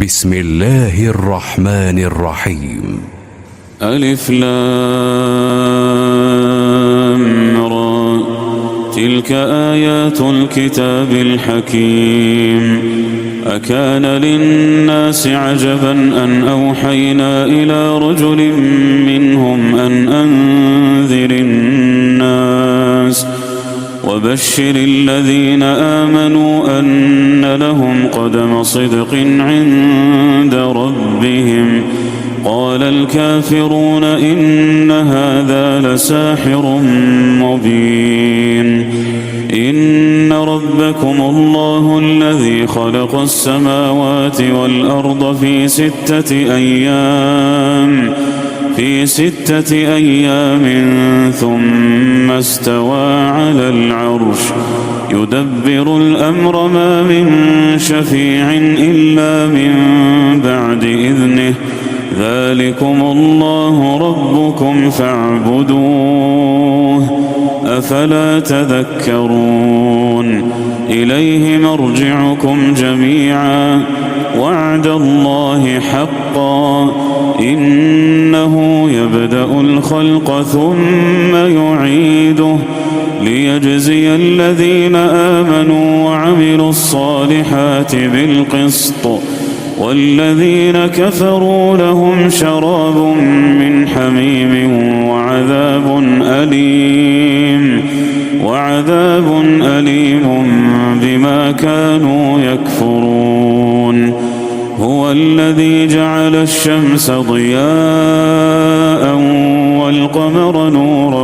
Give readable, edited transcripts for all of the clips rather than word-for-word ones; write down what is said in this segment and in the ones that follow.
بسم الله الرحمن الرحيم. ألف لام را، تلك آيات الكتاب الحكيم. أكان للناس عجبا أن أوحينا إلى رجل منهم أن أنذر الناس وبشر الذين آمنوا أن لهم قدم صدق عند ربهم. قال الكافرون إن هذا لساحر مبين. إن ربكم الله الذي خلق السماوات والأرض في ستة أيام ثم استوى على العرش يدبر الأمر ما من شفيع إلا من بعد إذنه. ذلكم الله ربكم فاعبدوه أفلا تذكرون. إليه مرجعكم جميعا وعد الله حقا إنه يبدأ الخلق ثم يعيده ليجزي الذين آمنوا وعملوا الصالحات بالقسط والذين كفروا لهم شراب من حميم وعذاب أليم بما كانوا يكفرون. هو الذي جعل الشمس ضياء والقمر نورا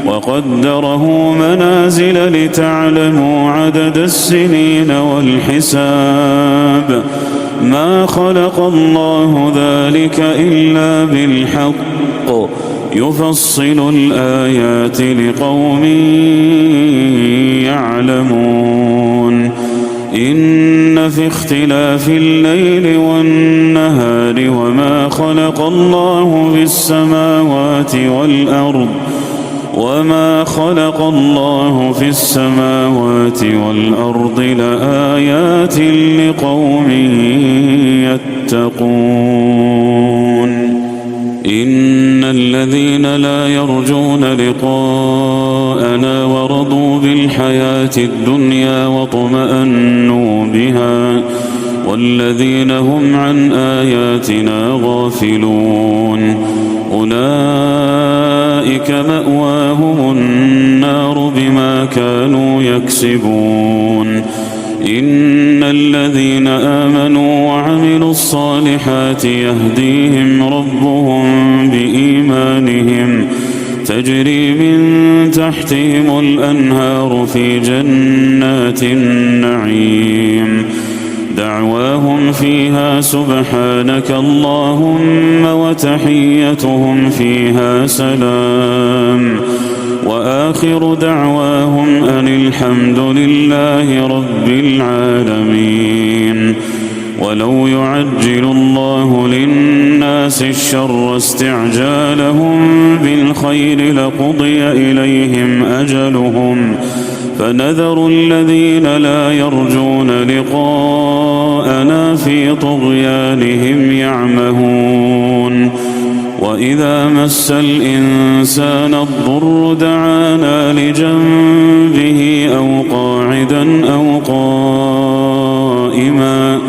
وقدره منازل لتعلموا عدد السنين والحساب. ما خلق الله ذلك إلا بالحق يفصل الآيات لقوم يعلمون. إن في اختلاف الليل والنهار وما خلق الله في السماوات والأرض لآيات لقوم يتقون. إن الذين لا يرجون لقاءنا ورضوا بالحياة الدنيا واطمأنوا بها والذين هم عن آياتنا غافلون أولئك مأواهم النار بما كانوا يكسبون. إن الذين آمنوا وعملوا الصالحات يهديهم ربهم بإيمانهم تجري من تحتهم الأنهار في جنات النعيم. دعواهم فيها سبحانك اللهم وتحيتهم فيها سلام وآخر دعواهم أن الحمد لله رب العالمين. ولو يعجل الله للناس الشر استعجالهم بالخير لقضي إليهم أجلهم فنذر الذين لا يرجون لقاءنا في طغيانهم يعمهون. وإذا مس الإنسان الضر دعانا لجنبه أو قاعدا أو قائما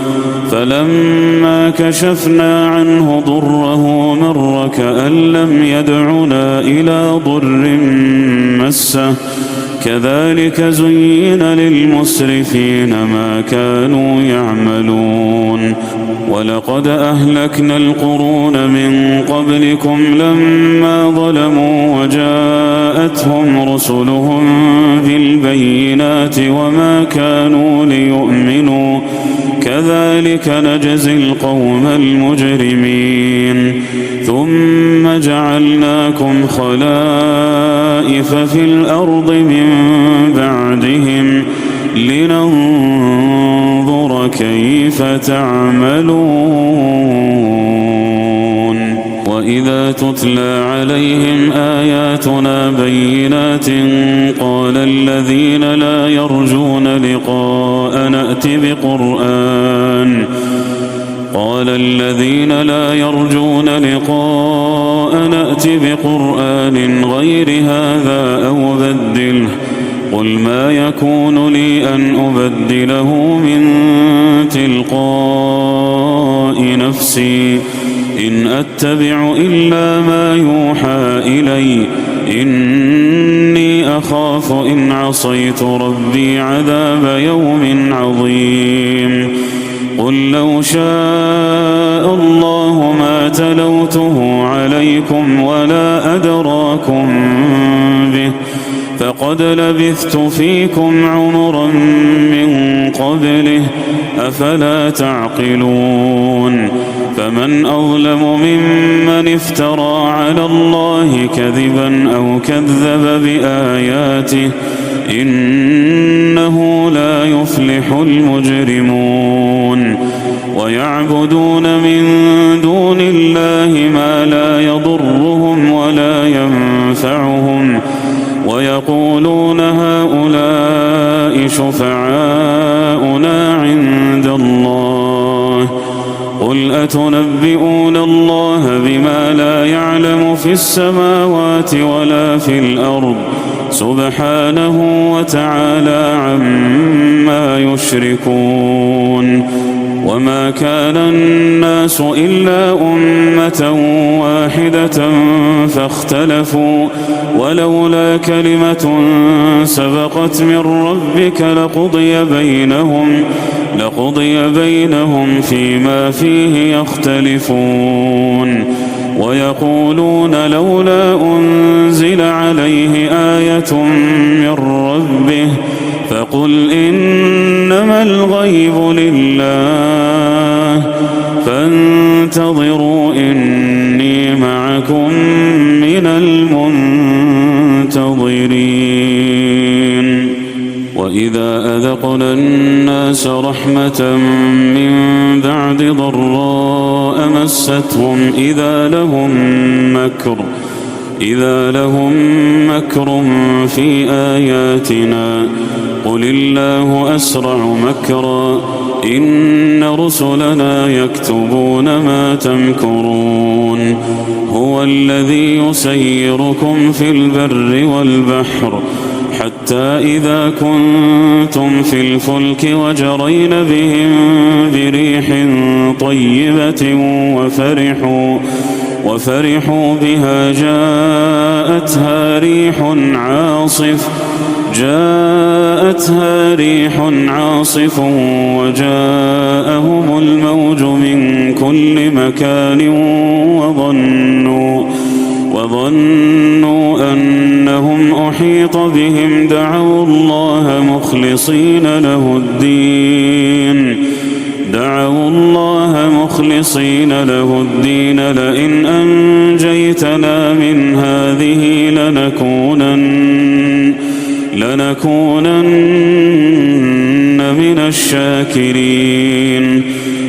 فلما كشفنا عنه ضره مر كأن لم يدعنا إلى ضر مسه كذلك زين للمسرفين ما كانوا يعملون. ولقد أهلكنا القرون من قبلكم لما ظلموا وجاءتهم رسلهم بالبينات وما كانوا ليؤمنوا كذلك نجزي القوم المجرمين. ثم جعلناكم خلائف في الأرض من بعدهم لننظر كيف تعملون. وإذا تتلى عليهم آياتنا بينات قال الذين لا يرجون لقاء نأت بقرآن غير هذا أو بدله قل ما يكون لي أن أبدله من تلقاء نفسي إن أتبع إلا ما يوحى إلي إني أخاف إن عصيت ربي عذاب يوم عظيم قل لو شاء الله ما تلوته عليكم ولا أدراكم به فقد لبثت فيكم عمرا من قبله أفلا تعقلون فمن أظلم ممن افترى على الله كذبا أو كذب بآياته إنه لا يفلح المجرمون ويعبدون من دون الله ما لا يضرهم ولا ينفعهم ويقولون هؤلاء شفعاؤنا عند الله قل أتنبئون الله بما لا يعلم في السماوات ولا في الأرض سبحانه وتعالى عما يشركون وما كان الناس إلا أمة واحدة فاختلفوا ولولا كلمة سبقت من ربك لقضي بينهم فيما فيه يختلفون ويقولون لولا أنزل عليه آية من ربه فقل إنما الغيب لله فانتظروا إني معكم من المنتظرين وإذا أذقنا الناس رحمة من بعد ضراء مستهم إذا لهم مكر في آياتنا قل الله أسرع مكرا إن رسلنا يكتبون ما تمكرون هو الذي يسيركم في البر والبحر حتى إذا كنتم في الفلك وجرين بهم بريح طيبة وفرحوا بها جاءتها ريح عاصف وجاءهم الموج من كل مكان وظنوا أنهم أحيط بهم دعوا الله مخلصين له الدين لئن أنجيتنا من هذه لنكونن من الشاكرين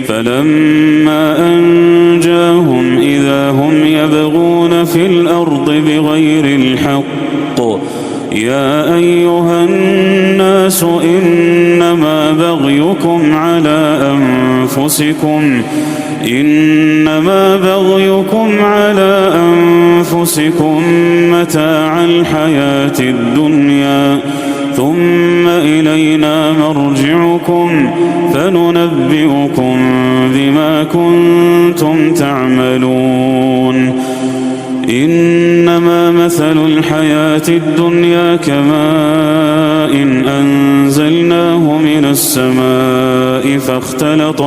فلما أنجاهم إذا هم يبغون في الأرض بغير الحق يا أيها الناس إنما بغيكم على أنفسكم متاع الحياة الدنيا ثم إلينا مرجعكم فننبئكم بما كنتم تعملون إنما مثل الحياة الدنيا كماء أنزلناه من السماء فاختلط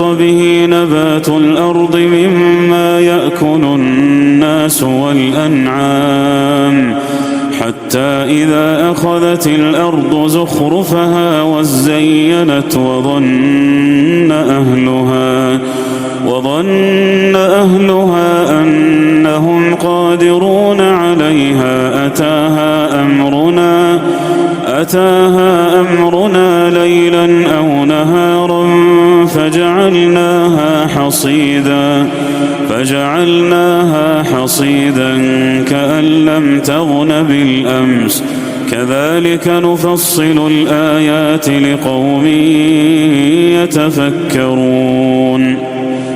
به نبات الأرض مما يأكل الناس والأنعام حتى إذا أخذت الأرض زخرفها وزينت وظن أهلها أنهم قادرون عليها أتاها أمرنا ليلا أو نهارا فجعلناها حصيدا فجعلناها حصيدا كأن لم تغن بالأمس كذلك نفصل الآيات لقوم يتفكرون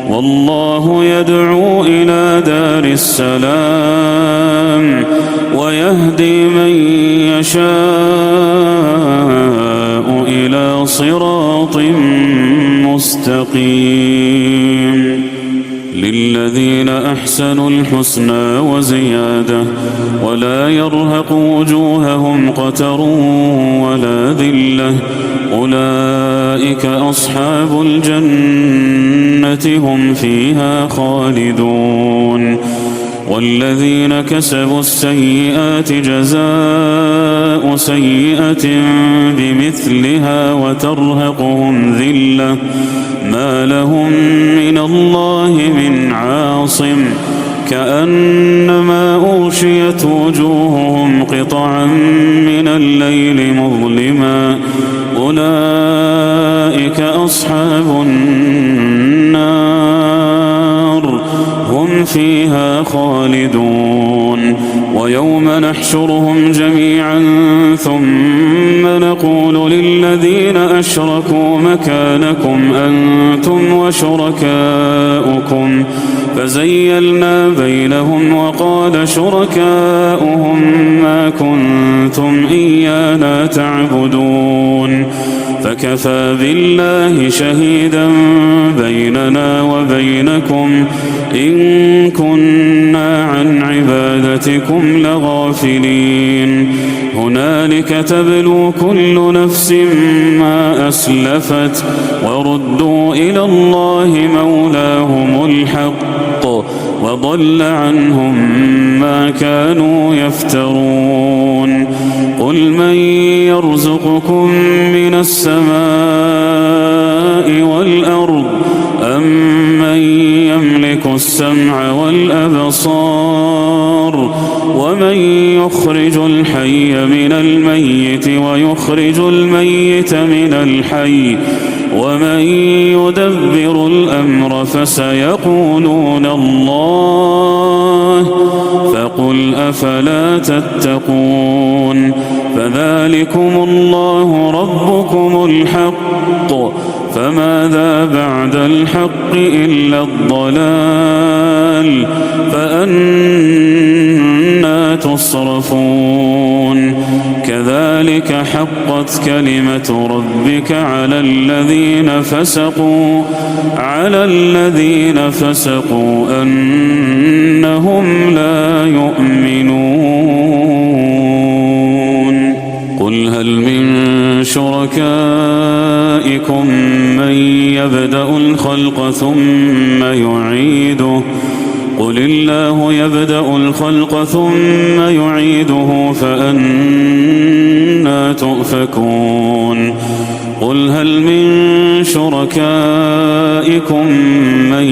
والله يدعو إلى دار السلام ويهدي من يشاء إلى صراط مستقيم للذين أحسنوا الحسنى وزيادة ولا يرهق وجوههم قتر ولا ذلة أولئك أصحاب الجنة هم فيها خالدون والذين كسبوا السيئات جزاء سيئة بمثلها وترهقهم ذلة ما لهم من الله من عاصم كأنما أغشيت وجوههم قطعا من الليل مظلما أولئك أصحاب النار هم فيها خالدون ويوم نحشرهم جميعا ثم نقول للذين أشركوا مكانكم أنتم وشركاؤكم فزيلنا بينهم وقال شركاؤهم ما كنتم إيانا تعبدون فكفى بالله شهيدا بيننا وبينكم إن كنا عن عبادتكم لغافلين هنالك تبلو كل نفس ما أسلفت وردوا إلى الله مولاهم الحق وضل عنهم ما كانوا يفترون قل من يرزقكم من السماء والأرض أم من يملك السمع والأبصار ومن يخرج الحي من الميت ويخرج الميت من الحي ومن يدبر الأمر فسيقولون الله فقل أفلا تتقون فذلكم الله ربكم الحق فماذا بعد الحق إلا الضلال فأنى تصرفون كذلك حقت كلمة ربك على الذين فسقوا أنهم لا يؤمنون قل هل من شركائكم من يبدأ الخلق ثم يعيده قل الله يبدأ الخلق ثم يعيده فأنى تؤفكون قل هل من شركائكم من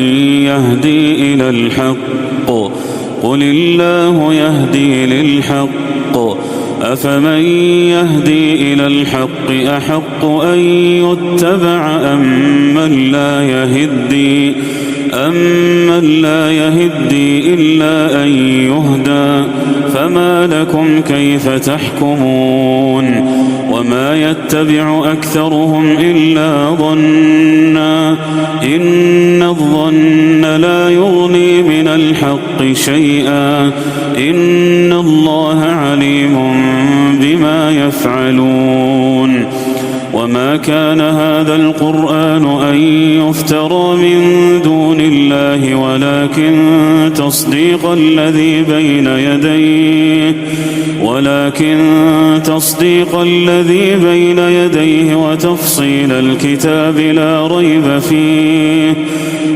يهدي إلى الحق قل الله يهدي للحق أفمن يهدي إلى الحق أحق أن يتبع أمن لا يهدي إلا أن يهدى فما لكم كيف تحكمون وما يتبع أكثرهم إلا ظنا إن الظن لا يغني من الحق شيئا إن الله عليم بما يفعلون وما كان هذا القرآن أن يفترى من دون الله ولكن تصديق الذي بين يديه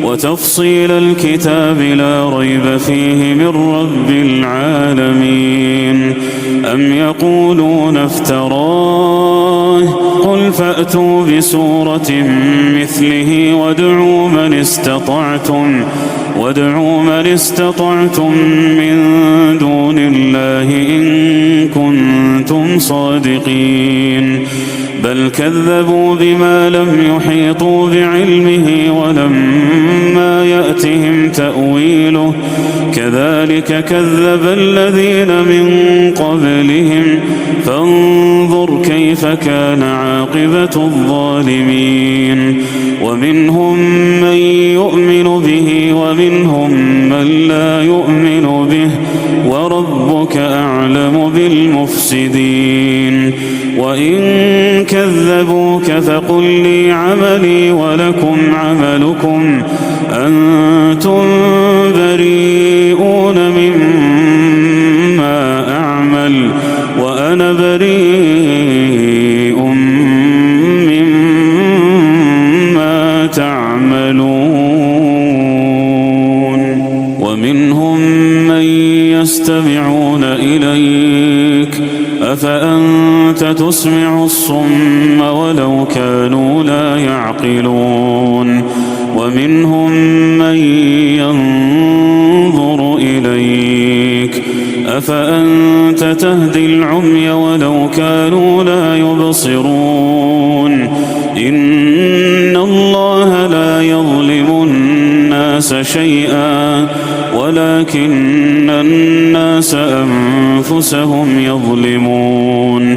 وتفصيل الكتاب لا ريب فيه من رب العالمين أم يقولون افتراه قل فأتوا بسورة مثله وادعوا من استطعتم وادعوا من استطعتم من دون الله إن كنتم صادقين بل كذبوا بما لم يحيطوا بعلمه ولما يأتهم تأويله كذلك كذب الذين من قبلهم فانظر كيف كان عاقبة الظالمين ومنهم من يؤمن به ومنهم من لا يؤمن به وربك أعلم بالمفسدين وإن كذبوك فقل لي عملي ولكم عملكم أنتم بريئون مما أعمل وأنا بريء مما تعملون ومنهم من يستمعون إليك أفأنت تسمع الصم ولو كانوا لا يعقلون ومنهم من ينظر إليك أفأنت تهدي العمي ولو كانوا لا يبصرون إن الله لا يظلم الناس شيئا ولكن الناس أنفسهم يظلمون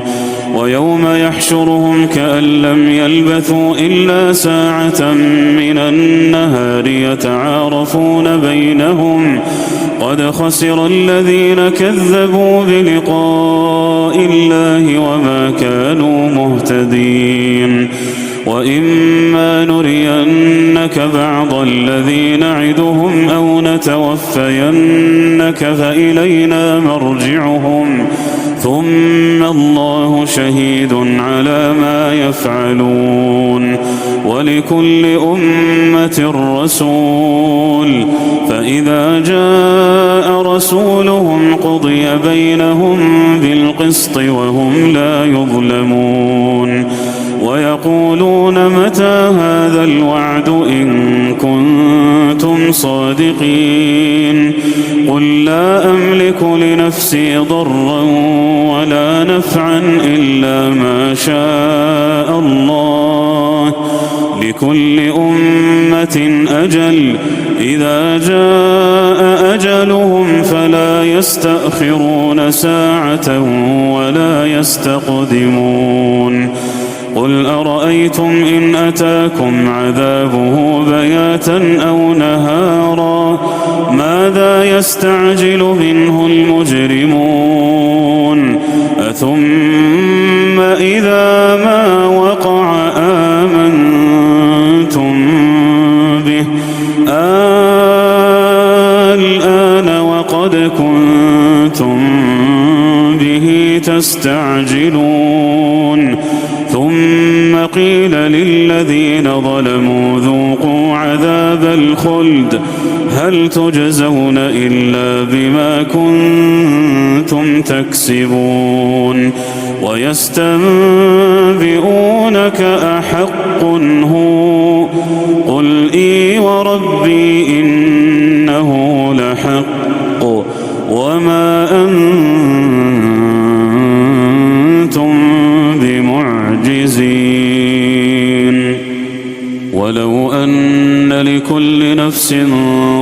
ويوم يحشرهم كأن لم يلبثوا إلا ساعة من النهار يتعارفون بينهم قد خسر الذين كذبوا بلقاء الله وما كانوا مهتدين وإما نرينك بعض الذي نعدهم أو نتوفينك فإلينا مرجعهم ثم الله شهيد على ما يفعلون ولكل أمة رسول فإذا جاء رسولهم قضي بينهم بالقسط وهم لا يظلمون ويقولون متى هذا الوعد إن كنتم صادقين قل لا أملك لنفسي ضرا ولا نفعا إلا ما شاء الله لكل أمة أجل إذا جاء أجلهم فلا يستأخرون ساعة ولا يستقدمون قل أرأيتم إن أتاكم عذابه بياتا أو نهارا ماذا يستعجل منه المجرمون أثم إذا ما وقع آمنتم به الآن وقد كنتم به تستعجلون ثم قيل للذين ظلموا ذوقوا عذاب الخلد هل تجزون إلا بما كنتم تكسبون ويستنبئونك أحق هو قل إي وربي إنه لحق وما أنتم بمعجزين ولو أن لكل نفس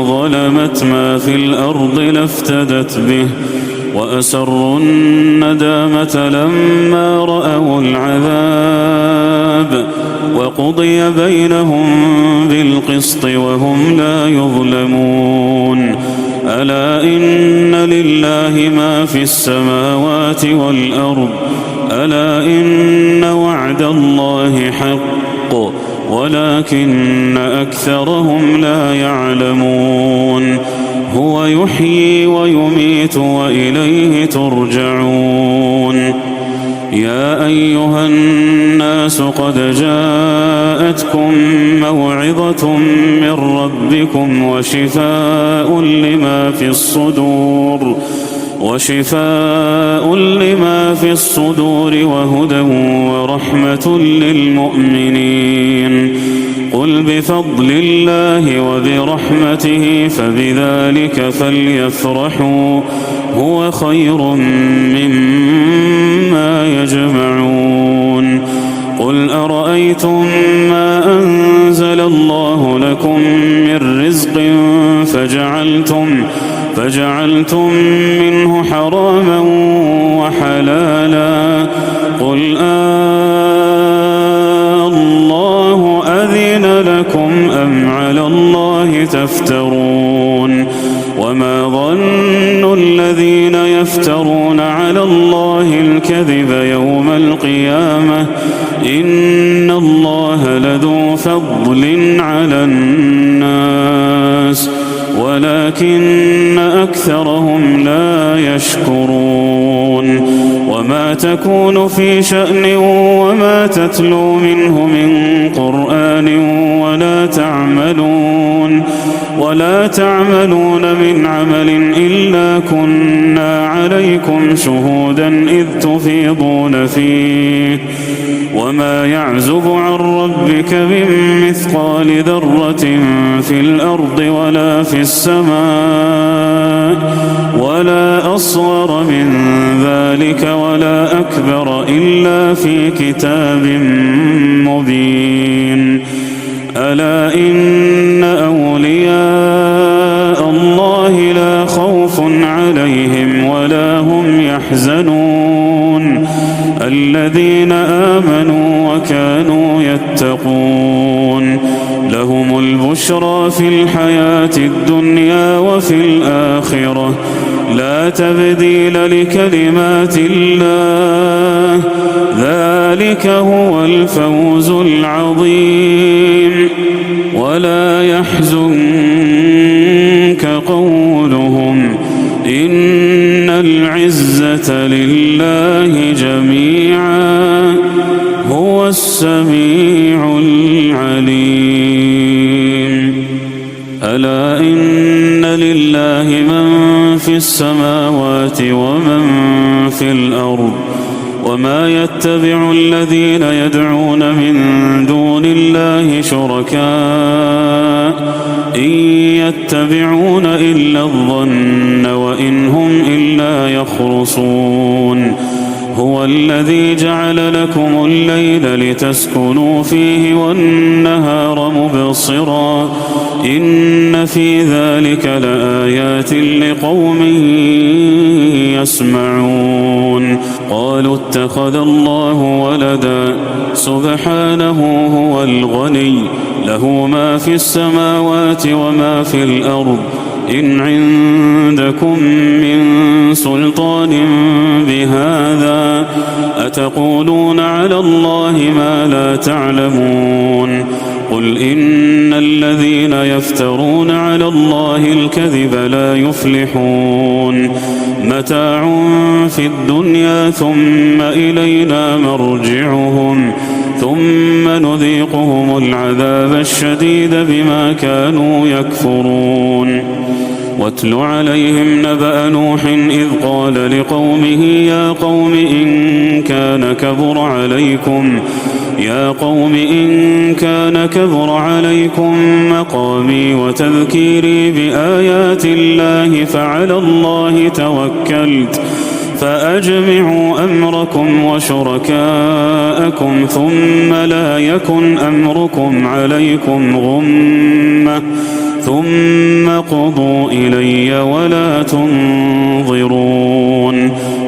ظلمت ما في الأرض لافتدت به وأسروا الندامة لما رأوا العذاب وقضي بينهم بالقسط وهم لا يظلمون ألا إن لله ما في السماوات والأرض ألا إن وعد الله حق ولكن أكثرهم لا يعلمون هو يحيي ويميت وإليه ترجعون يا أيها الناس قد جاءتكم موعظة من ربكم وشفاء لما في الصدور وهدى ورحمة للمؤمنين قل بفضل الله وبرحمته فبذلك فليفرحوا هو خير مما يجمعون قل أرأيتم ما أنزل الله لكم من رزق فجعلتم منه حراما وحلالا قل الله أذن لكم أم على الله تفترون وما ظن الذين يفترون على الله الكذب يوم القيامة إن الله لذو فضل على الناس ولكن أكثرهم لا يشكرون وما تكون في شأن وما تتلو منه من قرآن ولا تعملون من عمل إلا كنا عليكم شهودا إذ تفيضون فيه وما يعزب عن ربك من مثقال ذرة في الأرض ولا في السماء ولا أصغر من ذلك ولا أكبر إلا في كتاب مبين ألا إن أولياء الله لا خوف عليهم ولا هم يحزنون الذين آمنوا وكانوا يتقون لهم البشرى في الحياة الدنيا وفي الآخرة لا تبديل لكلمات الله ذلك هو الفوز العظيم ولا يحزنك قولهم إن العزة لله جميعا هو السميع العليم ألا إن لله من في السماوات ومن في الأرض وما يتبع الذين يدعون من دون الله شركاء إن يتبعون إلا الظن وإن هم إلا يخرصون هو الذي جعل لكم الليل لتسكنوا فيه والنهار مبصرا إن في ذلك لآيات لقوم يسمعون قالوا اتخذ الله ولدا سبحانه هو الغني له ما في السماوات وما في الأرض إن عندكم من سلطان بهذا أتقولون على الله ما لا تعلمون قل إن الذين يفترون على الله الكذب لا يفلحون متاع في الدنيا ثم إلينا مرجعهم ثم نذيقهم العذاب الشديد بما كانوا يكفرون واتل عليهم نبأ نوح إذ قال لقومه يا قوم إن كان كبر عليكم مقامي وتذكيري بآيات الله فعلى الله توكلت فأجمعوا أمركم وشركاءكم ثم لا يكن أمركم عليكم غمة ثم قضوا إلي ولا تنظرون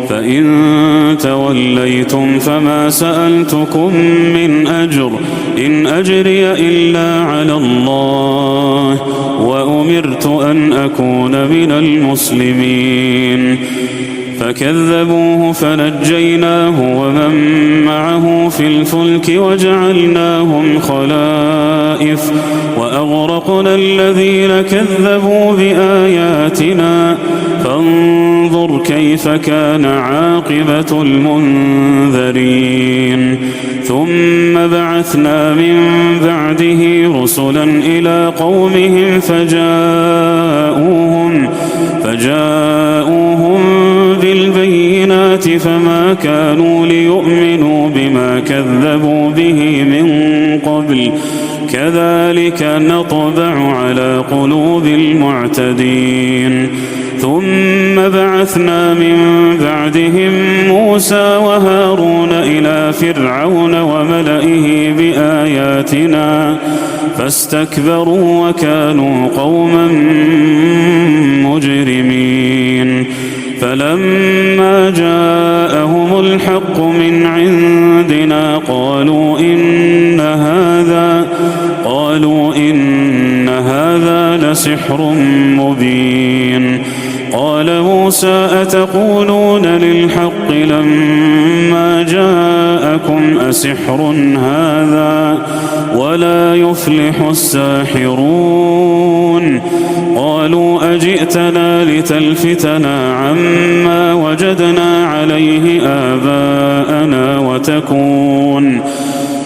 فإن توليتم فما سألتكم من أجر إن أجري إلا على الله وأمرت أن أكون من المسلمين فكذبوه فنجيناه ومن معه في الفلك وجعلناهم خلائف وأغرقنا الذين كذبوا بآياتنا فانظر كيف كان عاقبة المنذرين ثم بعثنا من بعده رسلا إلى قومهم فجاءوهم بالبينات فما كانوا ليؤمنوا بما كذبوا به من قبل كذلك نطبع على قلوب المعتدين ثم بعثنا من بعدهم موسى وهارون إلى فرعون وملئه بآياتنا فاستكبروا وكانوا قوما مجرمين فلما جاءهم الحق من عندنا قالوا إن هذا لسحر مبين قال موسى أتقولون للحق لما جاءكم أسحر هذا ولا يفلح الساحرون قالوا أجئتنا لتلفتنا عما وجدنا عليه آباءنا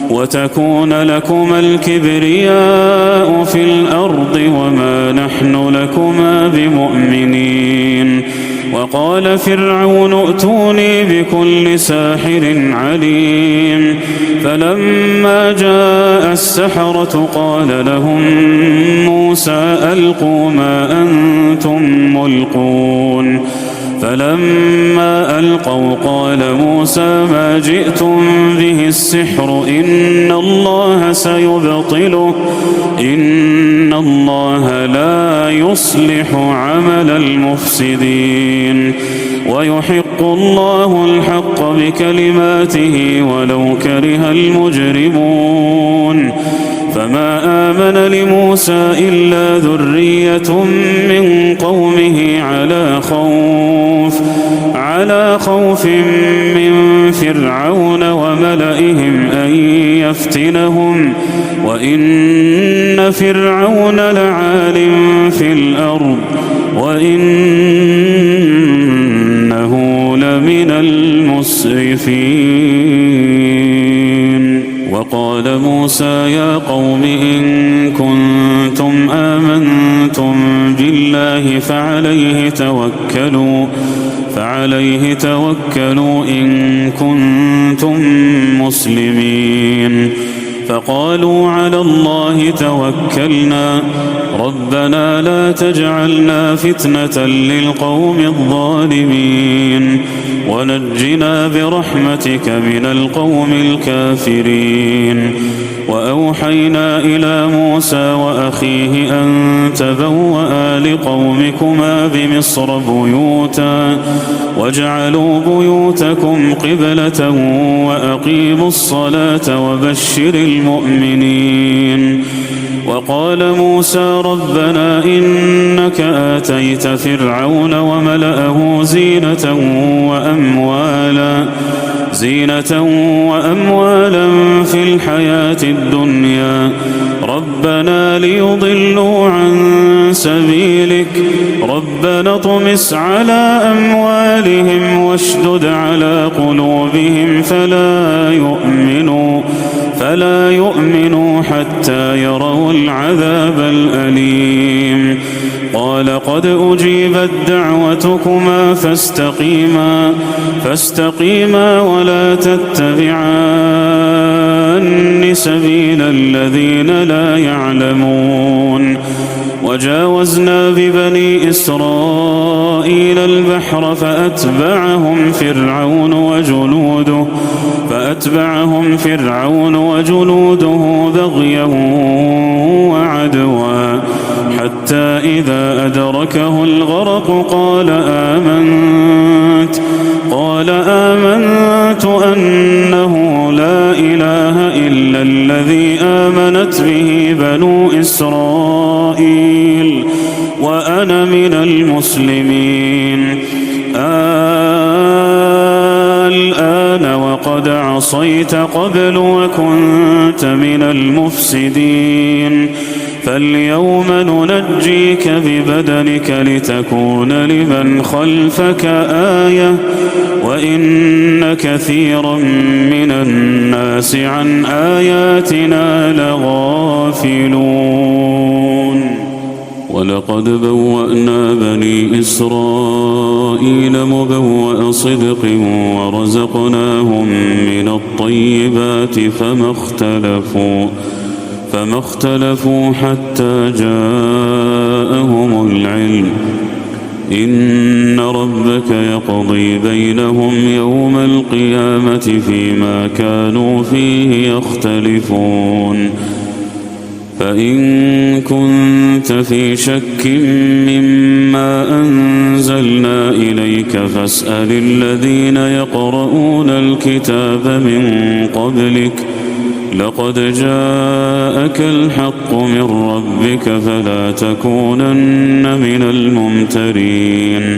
وتكون لكما الكبرياء في الأرض وما نحن لكما بمؤمنين وقال فرعون ائتوني بكل ساحر عليم فلما جاء السحرة قال لهم موسى ألقوا ما أنتم ملقون فلما ألقوا قال موسى ما جئتم به السحر إن الله سيبطله إن الله لا يصلح عمل المفسدين ويحق الله الحق بكلماته ولو كره المجرمون فما آمن لموسى إلا ذرية من قومه على خوف من فرعون وملئهم أن يفتنهم وإن فرعون لعال في الأرض وإنه لمن المسرفين وقال موسى يا قوم إن كنتم آمنتم بالله فعليه توكلوا إن كنتم مسلمين فقالوا على الله توكلنا ربنا لا تجعلنا فتنة للقوم الظالمين ونجنا برحمتك من القوم الكافرين وأوحينا إلى موسى وأخيه أن تبوأ لقومكما بمصر بيوتا واجعلوا بيوتكم قبلة وأقيموا الصلاة وبشر المؤمنين وقال موسى ربنا إنك آتيت فرعون وملأه زينة وأموالا في الحياة الدنيا ربنا ليضلوا عن سبيلك ربنا اطمس على أموالهم واشدد على قلوبهم فلا يؤمنوا حتى يروا العذاب الأليم قال قد أجيبت دعوتكما فاستقيما ولا تتبعان سبيل الذين لا يعلمون وجاوزنا ببني إسرائيل البحر فأتبعهم فرعون وجنوده بغيا وعدوا حتى إذا أدركه الغرق قال آمنت أنه لا إله إلا الذي آمنت به بنو إسرائيل وأنا من المسلمين الآن وقد عصيت قبل وكنت من المفسدين فاليوم ننجيك ببدنك لتكون لمن خلفك آية وإن كثيرا من الناس عن آياتنا لغافلون ولقد بوأنا بني إسرائيل مبوأ صدق ورزقناهم من الطيبات فما اختلفوا حتى جاءهم العلم إن ربك يقضي بينهم يوم القيامة فيما كانوا فيه يختلفون فإن كنت في شك مما أنزلنا إليك فاسأل الذين يقرؤون الكتاب من قبلك لقد جاءك الحق من ربك فلا تكونن من الممترين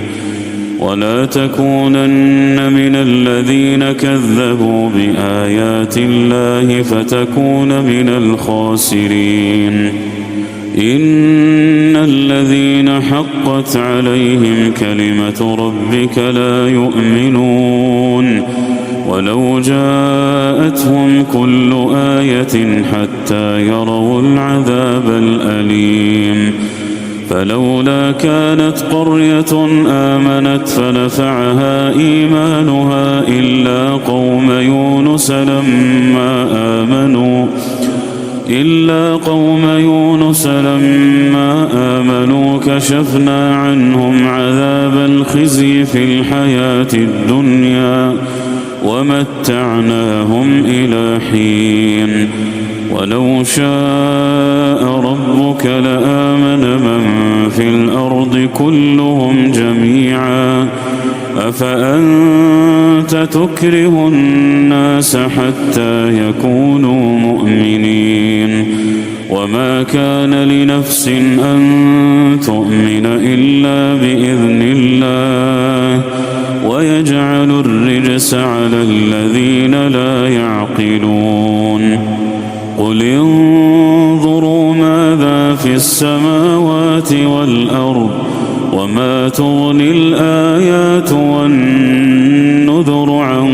ولا تكونن من الذين كذبوا بآيات الله فتكون من الخاسرين إن الذين حقت عليهم كلمة ربك لا يؤمنون ولو جاءتهم كل آية حتى يروا العذاب الأليم فلولا كانت قرية آمنت فنفعها إيمانها إلا قوم يونس لما آمنوا كشفنا عنهم عذاب الخزي في الحياة الدنيا ومتعناهم إلى حين ولو شاء ربك لآمن من في الأرض كلهم جميعا أفأنت تكره الناس حتى يكونوا مؤمنين وما كان لنفس أن تؤمن إلا بإذن الله ويجعل الرجس على الذين لا يعقلون قل انظروا ماذا في السماوات والأرض وما تغني الآيات والنذر عن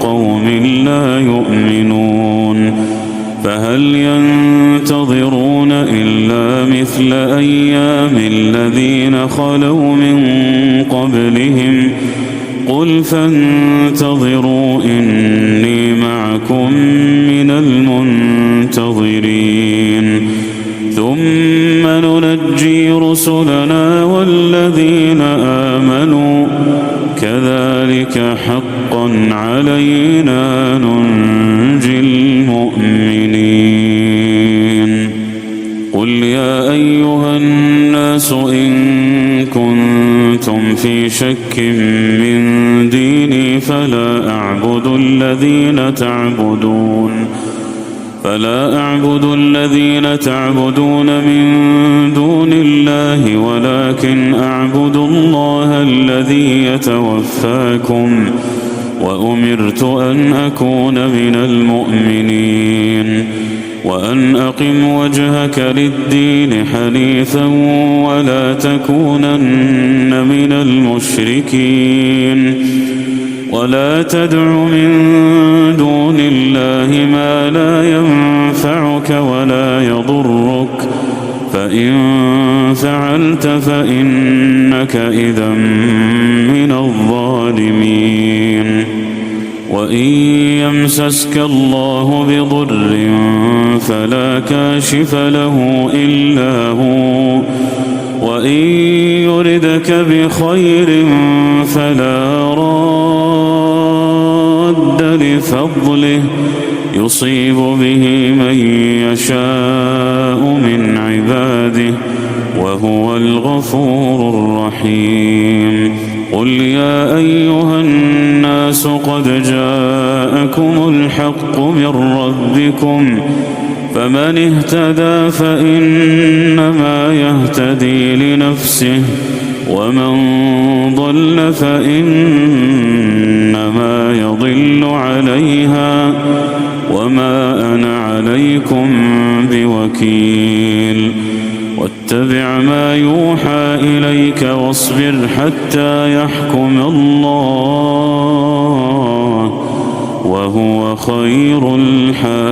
قوم لا يؤمنون فهل ينتظرون إلا مثل أيام الذين خلوا من قبلهم قل فانتظروا إني معكم من المنتظرين ثم ننجي رسلنا والذين آمنوا كذلك حقا علينا ننجي المؤمنين قل يا أيها الناس إن كنتم في شك من ديني فلا أعبد الذين تعبدون من دون الله ولكن أعبد الله الذي يتوفاكم وأمرت أن أكون من المؤمنين وأن أقم وجهك للدين حنيفا ولا تكونن من المشركين ولا تدع من دون الله ما لا ينفعك ولا يضرك فإن فعلت فإنك إذا من الظالمين وإن يمسسك الله بضر فلا كاشف له إلا هو وإن يردك بخير فلا راد لفضله يصيب به من يشاء من عباده وهو الغفور الرحيم قل يا أيها الناس قد جاءكم الحق من ربكم فمن اهتدى فإنما يهتدي لنفسه ومن ضل فإنما يضل عليها وما أنا عليكم بوكيل واتبع ما يوحى إليك واصبر حتى يحكم الله وهو خير الحاكمين.